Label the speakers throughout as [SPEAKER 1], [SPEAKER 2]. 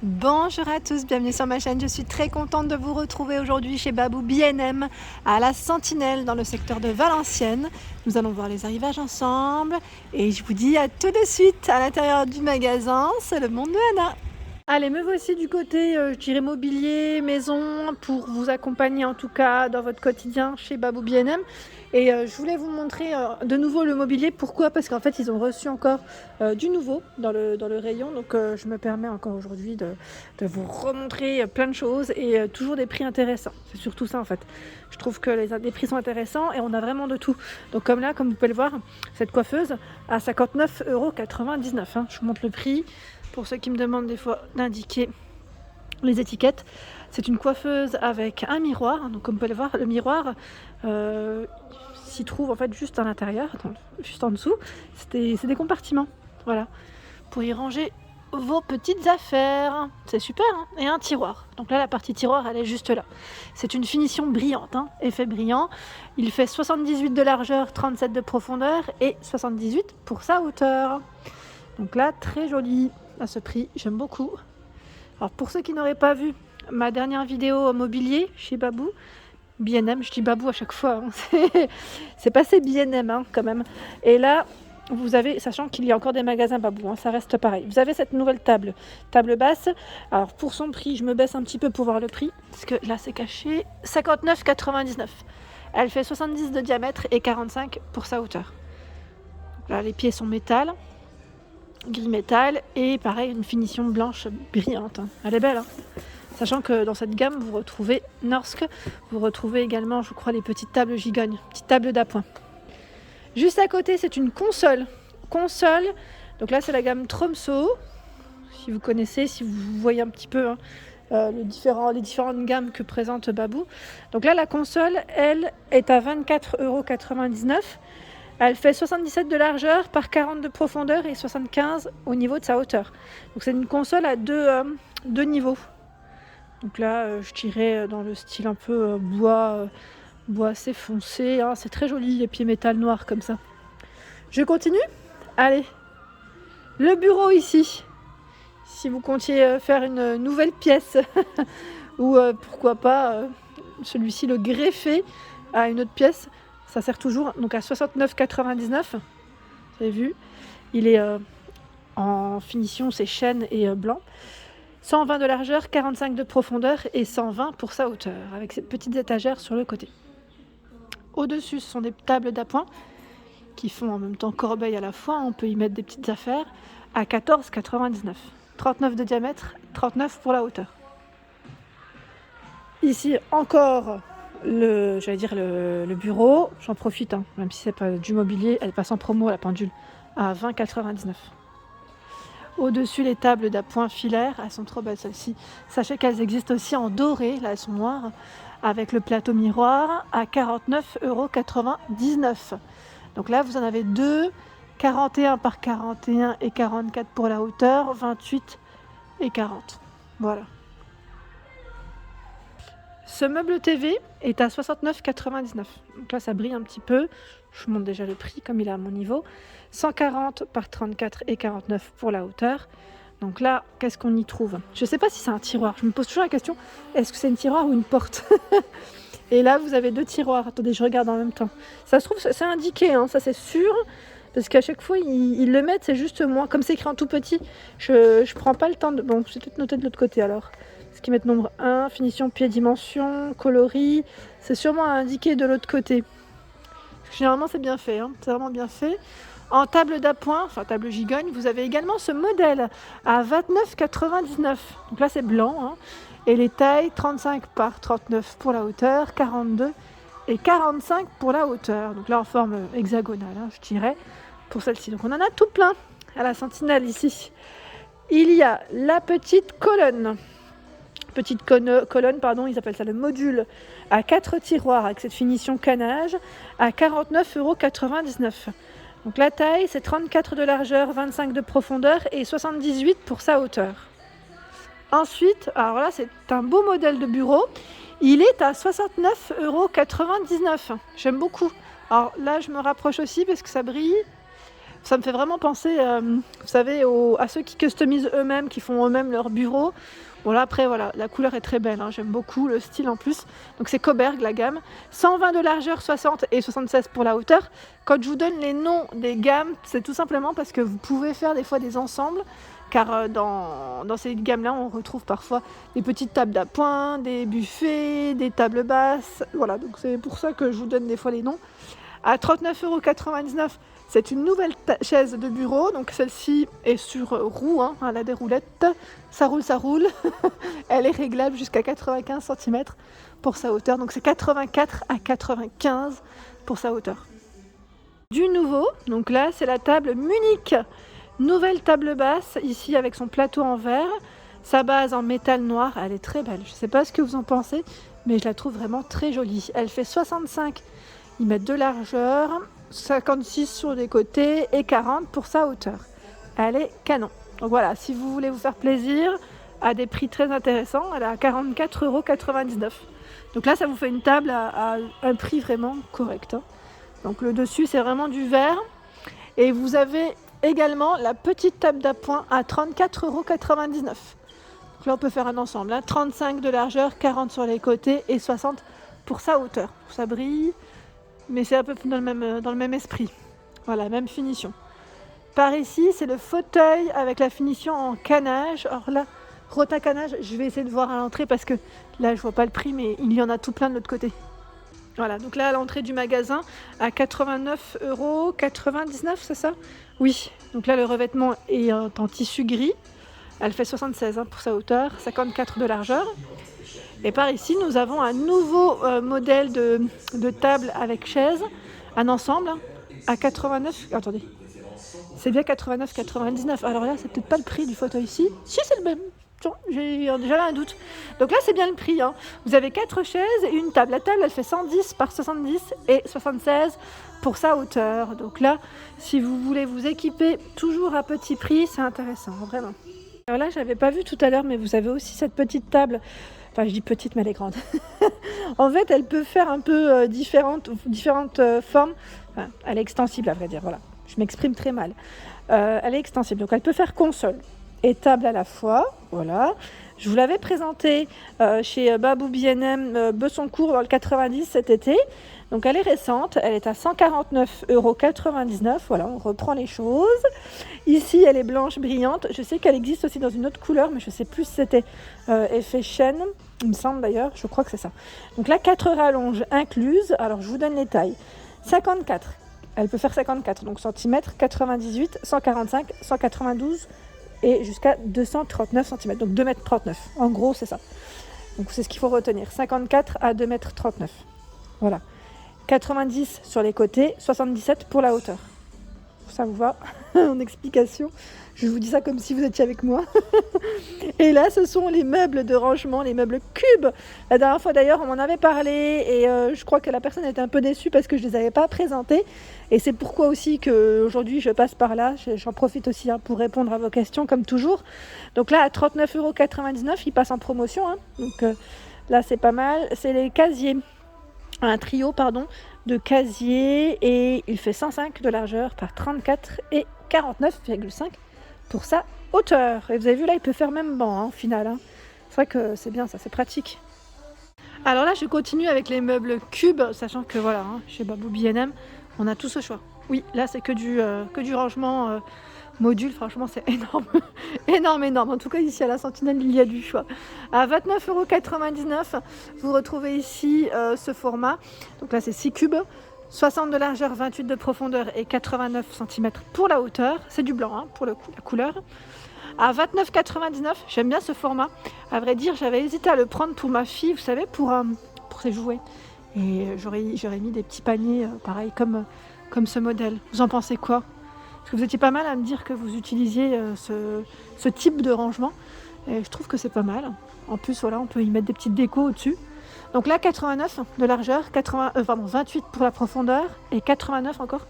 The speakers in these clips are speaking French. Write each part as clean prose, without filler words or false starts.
[SPEAKER 1] Bonjour à tous, bienvenue sur ma chaîne. Je suis très contente de vous retrouver aujourd'hui chez Babou B&M à la Sentinelle dans le secteur de Valenciennes. Nous allons voir les arrivages ensemble et je vous dis à tout de suite à l'intérieur du magasin. C'est le monde de Anna. Allez, me voici du côté, je dirais mobilier, maison, pour vous accompagner en tout cas dans votre quotidien chez Babou B&M. Et je voulais vous montrer de nouveau le mobilier. Pourquoi? Parce qu'en fait, ils ont reçu encore du nouveau dans le rayon. Donc, je me permets encore aujourd'hui de vous remontrer plein de choses et toujours des prix intéressants. C'est surtout ça en fait. Je trouve que les prix sont intéressants et on a vraiment de tout. Donc, comme là, comme vous pouvez le voir, cette coiffeuse à 59,99 €. Je vous montre le prix. Pour ceux qui me demandent des fois d'indiquer les étiquettes, c'est une coiffeuse avec un miroir. Donc comme vous pouvez le voir, le miroir s'y trouve en fait juste à l'intérieur, juste en dessous. C'est des compartiments, voilà, pour y ranger vos petites affaires. C'est super, hein. Et un tiroir. Donc là, la partie tiroir, elle est juste là. C'est une finition brillante, hein, effet brillant. Il fait 78 de largeur, 37 de profondeur et 78 pour sa hauteur. Donc là, très joli à ce prix, j'aime beaucoup. Alors pour ceux qui n'auraient pas vu ma dernière vidéo mobilier chez Babou B&M, je dis Babou à chaque fois, hein. C'est passé B&M hein, quand même. Et là, vous avez, sachant qu'il y a encore des magasins Babou, hein, ça reste pareil. Vous avez cette nouvelle table basse. Alors pour son prix, je me baisse un petit peu pour voir le prix, parce que là c'est caché, 59,99 €. Elle fait 70 de diamètre et 45 pour sa hauteur. Là les pieds sont métal. Gris métal et pareil une finition blanche brillante, hein. Elle est belle, hein. Sachant que dans cette gamme vous retrouvez Norsk, vous retrouvez également je crois les petites tables gigognes, petites tables d'appoint. Juste à côté c'est une console, donc là c'est la gamme Tromso, si vous connaissez, si vous voyez un petit peu hein, les différentes gammes que présente Babou. Donc là la console elle est à 24,99 €. Elle fait 77 de largeur par 40 de profondeur et 75 au niveau de sa hauteur. Donc c'est une console à deux niveaux. Donc là, je dirais dans le style un peu bois assez foncé, hein. C'est très joli, les pieds métal noirs comme ça. Je continue? Allez, le bureau ici. Si vous comptiez faire une nouvelle pièce ou pourquoi pas celui-ci le greffer à une autre pièce. Ça sert toujours donc à 69,99 €. Vous avez vu, il est en finition, c'est chêne et blanc. 120 de largeur, 45 de profondeur et 120 pour sa hauteur, avec ces petites étagères sur le côté. Au-dessus, ce sont des tables d'appoint qui font en même temps corbeille à la fois. On peut y mettre des petites affaires à 14,99 €. 39 de diamètre, 39 pour la hauteur. Ici encore le bureau, j'en profite, hein, même si c'est pas du mobilier, elle passe en promo la pendule à 20,99 €. Au-dessus les tables d'appoint filaire, elles sont trop belles celles-ci. Sachez qu'elles existent aussi en doré, là elles sont noires, avec le plateau miroir à 49,99 €. Donc là vous en avez deux, 41 par 41 et 44 pour la hauteur, 28 et 40. Voilà. Ce meuble TV est à 69,99 €. Donc là, ça brille un petit peu. Je vous montre déjà le prix, comme il est à mon niveau. 140 par 34 et 49 pour la hauteur. Donc là, qu'est-ce qu'on y trouve? Je ne sais pas si c'est un tiroir. Je me pose toujours la question, est-ce que c'est une tiroir ou une porte? Et là, vous avez deux tiroirs. Attendez, je regarde en même temps. Ça se trouve, c'est indiqué, hein, ça c'est sûr. Parce qu'à chaque fois, ils le mettent, c'est juste moi. Comme c'est écrit en tout petit, je prends pas le temps de... Bon, j'ai peut-être noté de l'autre côté alors. Ce qui met nombre 1, finition, pied, dimension, coloris. C'est sûrement indiqué de l'autre côté. Généralement, c'est bien fait, hein. C'est vraiment bien fait. En table d'appoint, enfin table gigogne, vous avez également ce modèle à 29,99 €. Donc là, c'est blanc, hein. Et les tailles, 35 par 39 pour la hauteur, 42 et 45 pour la hauteur. Donc là, en forme hexagonale, hein, je dirais, pour celle-ci. Donc on en a tout plein à la Sentinelle ici. Il y a la petite colonne. Colonne, ils appellent ça le module, à 4 tiroirs avec cette finition canage à 49,99 €. Donc la taille, c'est 34 de largeur, 25 de profondeur et 78 pour sa hauteur. Ensuite, alors là, c'est un beau modèle de bureau. Il est à 69,99 €. J'aime beaucoup. Alors là, je me rapproche aussi parce que ça brille. Ça me fait vraiment penser, vous savez, à ceux qui customisent eux-mêmes, qui font eux-mêmes leur bureau. Bon là après voilà, la couleur est très belle, hein, j'aime beaucoup le style en plus. Donc c'est Koberg la gamme. 120 de largeur, 60 et 76 pour la hauteur. Quand je vous donne les noms des gammes, c'est tout simplement parce que vous pouvez faire des fois des ensembles. Car dans ces gammes-là, on retrouve parfois des petites tables d'appoint, des buffets, des tables basses. Voilà, donc c'est pour ça que je vous donne des fois les noms. À 39,99 €, c'est une nouvelle chaise de bureau. Donc celle-ci est sur roue, hein, elle a des roulettes. Ça roule, ça roule. Elle est réglable jusqu'à 95 cm pour sa hauteur. Donc c'est 84 à 95 pour sa hauteur. Du nouveau, donc là c'est la table Munich. Nouvelle table basse, ici avec son plateau en verre, sa base en métal noir, elle est très belle. Je ne sais pas ce que vous en pensez, mais je la trouve vraiment très jolie. Elle fait 65 mm de largeur, 56 sur les côtés et 40 pour sa hauteur. Elle est canon. Donc voilà, si vous voulez vous faire plaisir, à des prix très intéressants, elle est à 44,99 €. Donc là, ça vous fait une table à un prix vraiment correct, hein. Donc le dessus, c'est vraiment du verre. Et vous avez également la petite table d'appoint à 34,99 €. Donc là on peut faire un ensemble, hein. 35 de largeur, 40 sur les côtés et 60 pour sa hauteur. Ça brille, mais c'est un peu dans le même esprit. Voilà, même finition. Par ici, c'est le fauteuil avec la finition en canage. Alors là, Rota canage, je vais essayer de voir à l'entrée parce que là je vois pas le prix, mais il y en a tout plein de l'autre côté. Voilà, donc là à l'entrée du magasin à 89,99 €, c'est ça? Oui, donc là le revêtement est en tissu gris. Elle fait 76 pour sa hauteur, 54 de largeur. Et par ici, nous avons un nouveau modèle de table avec chaise, un ensemble à 89. Attendez, c'est bien 89,99 €. Alors là, c'est peut-être pas le prix du fauteuil ici. Si, c'est le même. J'avais un doute. Donc là, c'est bien le prix, hein. Vous avez 4 chaises et une table. La table, elle fait 110 par 70 et 76 pour sa hauteur. Donc là, si vous voulez vous équiper toujours à petit prix, c'est intéressant, vraiment. Alors là, je n'avais pas vu tout à l'heure, mais vous avez aussi cette petite table. Enfin, je dis petite, mais elle est grande. En fait, elle peut faire un peu différentes formes. Enfin, elle est extensible, à vrai dire. Voilà, je m'exprime très mal. Elle est extensible, donc elle peut faire console et table à la fois. Voilà. Je vous l'avais présenté chez Babou B&M Besoncourt dans le 90 cet été. Donc elle est récente, elle est à 149,99 €. Voilà, on reprend les choses. Ici, elle est blanche brillante. Je sais qu'elle existe aussi dans une autre couleur, mais je ne sais plus si c'était effet chêne. Il me semble d'ailleurs, je crois que c'est ça. Donc là, 4 rallonges incluses. Alors je vous donne les tailles. 54, elle peut faire 54, donc centimètres, 98, 145, 192 et jusqu'à 239 cm. Donc 2,39 m. En gros, c'est ça. Donc c'est ce qu'il faut retenir. 54 à 2,39 m. Voilà. 90 sur les côtés, 77 pour la hauteur. Ça vous va en explication? Je vous dis ça comme si vous étiez avec moi. Et là, ce sont les meubles de rangement, les meubles cubes. La dernière fois d'ailleurs, on m'en avait parlé et je crois que la personne était un peu déçue parce que je ne les avais pas présentés. Et c'est pourquoi aussi qu'aujourd'hui je passe par là. J'en profite aussi pour répondre à vos questions comme toujours. Donc là, à 39,99 €, il passe en promotion, hein. Donc là, c'est pas mal. C'est les casiers. Un trio de casiers et il fait 105 de largeur par 34 et 49,5 pour sa hauteur. Et vous avez vu là, il peut faire même banc, hein, au final, hein. C'est vrai que c'est bien ça, c'est pratique. Alors là, je continue avec les meubles cubes, sachant que voilà, hein, chez Babou B&M, on a tout ce choix. Oui, là c'est que du rangement module, franchement c'est énorme. énorme. En tout cas ici à la Sentinelle, il y a du choix. À 29,99 €, vous retrouvez ici ce format. Donc là c'est 6 cubes, 60 de largeur, 28 de profondeur et 89 cm pour la hauteur. C'est du blanc, hein, pour le coup, la couleur. À 29,99 €, j'aime bien ce format. À vrai dire, j'avais hésité à le prendre pour ma fille, vous savez, pour ses jouets. Et j'aurais mis des petits paniers, pareil, comme ce modèle. Vous en pensez quoi? Parce que vous étiez pas mal à me dire que vous utilisiez ce type de rangement. Et je trouve que c'est pas mal. En plus, voilà, on peut y mettre des petites décos au-dessus. Donc là, 89 de largeur, 28 pour la profondeur et 89 encore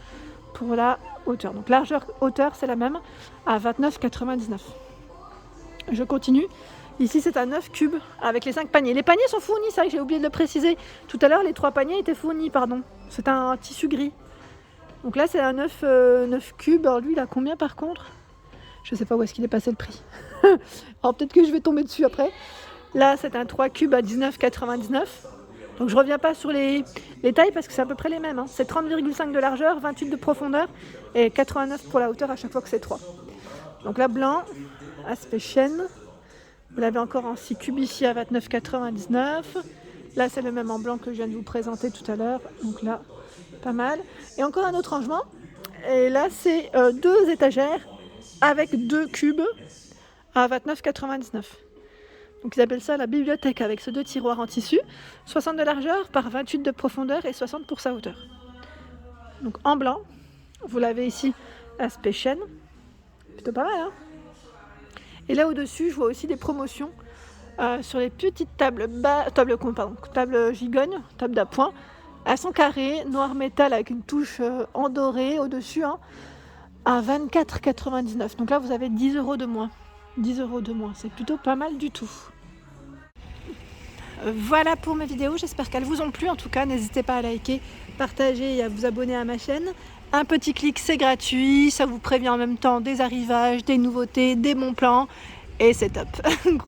[SPEAKER 1] pour la hauteur. Donc largeur, hauteur, c'est la même à 29,99 €. Je continue. Ici, c'est un 9 cubes avec les 5 paniers. Les paniers sont fournis, ça, j'ai oublié de le préciser. Tout à l'heure, les 3 paniers étaient fournis, pardon. C'est un tissu gris. Donc là c'est un 9 cubes. Alors lui il a combien par contre? Je sais pas où est-ce qu'il est passé le prix. Alors peut-être que je vais tomber dessus après. Là c'est un 3 cubes à 19,99. Donc je reviens pas sur les tailles parce que c'est à peu près les mêmes. C'est 30,5 de largeur, 28 de profondeur et 89 pour la hauteur à chaque fois que c'est 3. Donc là blanc, aspect chêne. Vous l'avez encore en 6 cubes ici à 29,99. Là c'est le même en blanc que je viens de vous présenter tout à l'heure. Donc là, pas mal. Et encore un autre rangement. Et là c'est 2 étagères avec 2 cubes à 29,99. Donc ils appellent ça la bibliothèque avec ces 2 tiroirs en tissu, 60 de largeur par 28 de profondeur et 60 pour sa hauteur. Donc en blanc, vous l'avez ici aspect chêne, plutôt pas mal hein. Et là au-dessus, je vois aussi des promotions sur les petites tables gigogne, table d'appoint. Elles sont carrées, noir métal avec une touche en doré au-dessus hein, à 24,99. Donc là vous avez 10 € de moins. 10 € de moins, c'est plutôt pas mal du tout. Voilà pour mes vidéos, j'espère qu'elles vous ont plu. En tout cas, n'hésitez pas à liker, partager et à vous abonner à ma chaîne. Un petit clic, c'est gratuit, ça vous prévient en même temps des arrivages, des nouveautés, des bons plans et c'est top.